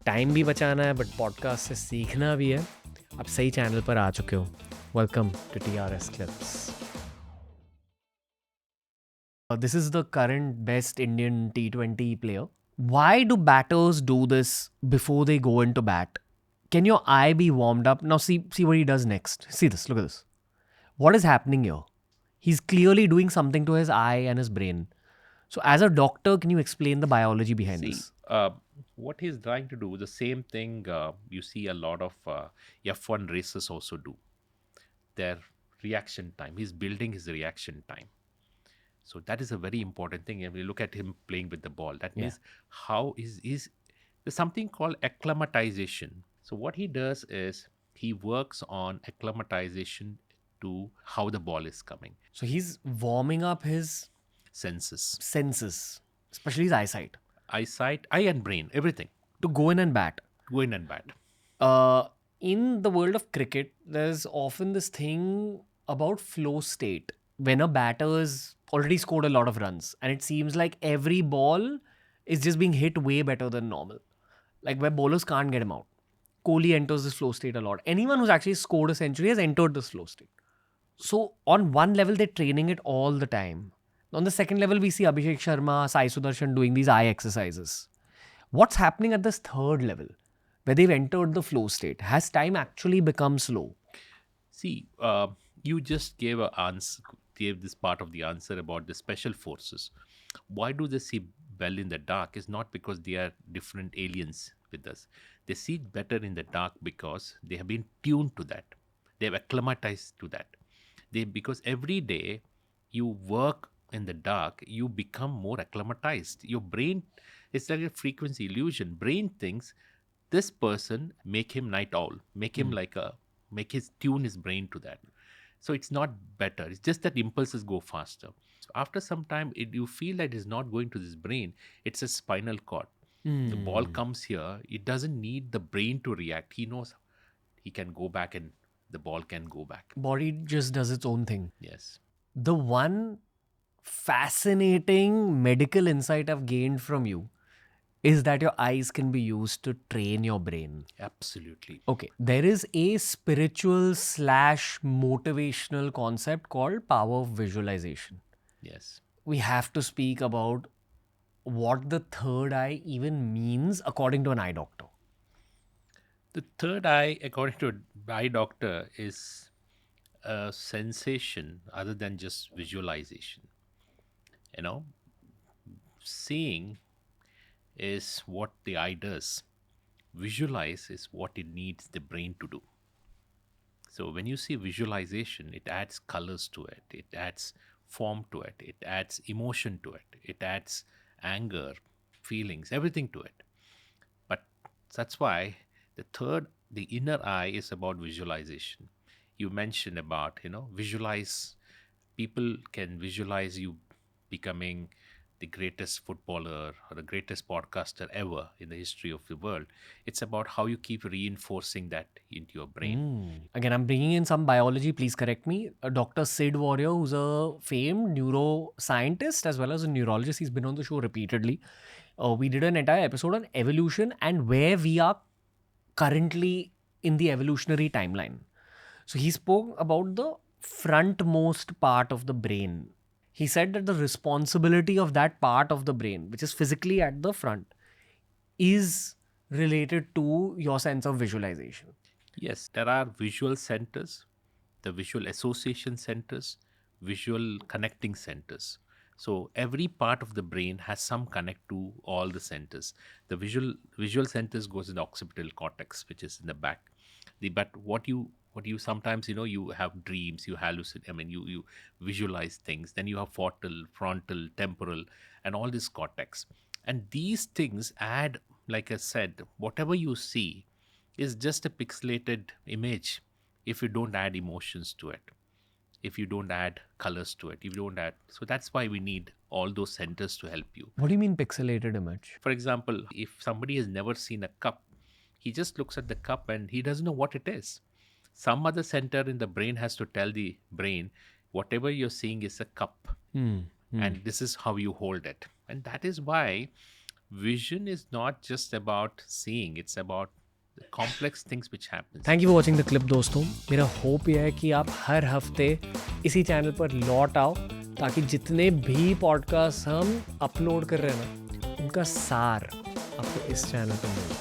Time भी बचाना है बट पॉडकास्ट से सीखना भी है. आप सही चैनल पर आ चुके हो. Welcome to TRS clips. This is the current best Indian T20 player. Why do batters do this before they go into bat? Can your eye be warmed up? Now see what he does next. See this, look at this. What is happening here? He's clearly doing something to his eye and his brain. So as a doctor, can you explain the biology behind this? What he's trying to do, the same thing you see a lot of F1 racers also do. Their reaction time. He's building his reaction time. So that is a very important thing. If we look at him playing with the ball, that Yeah. means how is there's something called acclimatization. So what he does is he works on acclimatization to how the ball is coming. So he's warming up his Senses, especially his eyesight, eyesight, eye and brain, everything. to go in and bat. Go in and bat. In the world of cricket, there's often this thing about flow state. When a batter has already scored a lot of runs, and it seems like every ball is just being hit way better than normal. Like where bowlers can't get him out. Kohli enters this flow state a lot. Anyone who's actually scored a century has entered this flow state. So on one level, they're training it all the time. On the second level, we see Abhishek Sharma, Sai Sudarshan doing these eye exercises. What's happening at this third level, where they've entered the flow state? Has time actually become slow? See, you just gave this part of the answer about the special forces. Why do they see well in the dark? Is not because they are different aliens with us. They see better in the dark because they have been tuned to that. They have acclimatized to that. Because every day you work in the dark, you become more acclimatized. Your brain, it's like a frequency illusion. Brain thinks this person, make him night owl, make him make his tune his brain to that. So it's not better, it's just that impulses go faster. So after some time you feel that it's not going to this brain, it's a spinal cord. The ball comes here, it doesn't need the brain to react. He knows he can go back and the ball can go back. Body just does its own thing. Yes. The one fascinating medical insight I've gained from you is that your eyes can be used to train your brain. Absolutely. Okay, there is a spiritual / motivational concept called power of visualization. Yes. We have to speak about what the third eye even means according to an eye doctor. The third eye, according to an eye doctor, is a sensation other than just visualization. You know, seeing is what the eye does, visualize is what it needs the brain to do. So when you see visualization, it adds colors to it, it adds form to it, it adds emotion to it, it adds anger, feelings, everything to it. But that's why the inner eye is about visualization. You mentioned about, visualize. People can visualize you becoming the greatest footballer or the greatest podcaster ever in the history of the world. It's about how you keep reinforcing that into your brain. Again, I'm bringing in some biology, please correct me. Dr. Sid Warrior, who's a famed neuroscientist as well as a neurologist, he's been on the show repeatedly. We did an entire episode on evolution and where we are currently in the evolutionary timeline. So he spoke about the frontmost part of the brain. He said that the responsibility of that part of the brain, which is physically at the front, is related to your sense of visualization. Yes, there are visual centers, the visual association centers, visual connecting centers. So every part of the brain has some connect to all the centers. The visual centers goes in the occipital cortex, which is in the back. But what you sometimes, you have dreams, you hallucinate. I mean, you visualize things. Then you have frontal, temporal, and all this cortex. And these things add, like I said, whatever you see is just a pixelated image if you don't add emotions to it, if you don't add colors to it, if you don't add. So that's why we need all those centers to help you. What do you mean pixelated image? For example, if somebody has never seen a cup, he just looks at the cup and he doesn't know what it is. Some other center in the brain has to tell the brain, whatever you're seeing is a cup, and this is how you hold it. And that is why vision is not just about seeing, it's about the complex things which happens. Thank you for watching the clip दोस्तों. मेरा hope यह है कि आप हर हफ्ते इसी channel पर लौट आओ ताकि जितने भी पॉडकास्ट हम अपलोड कर रहे हैं ना उनका सार आपको इस चैनल पर मिले.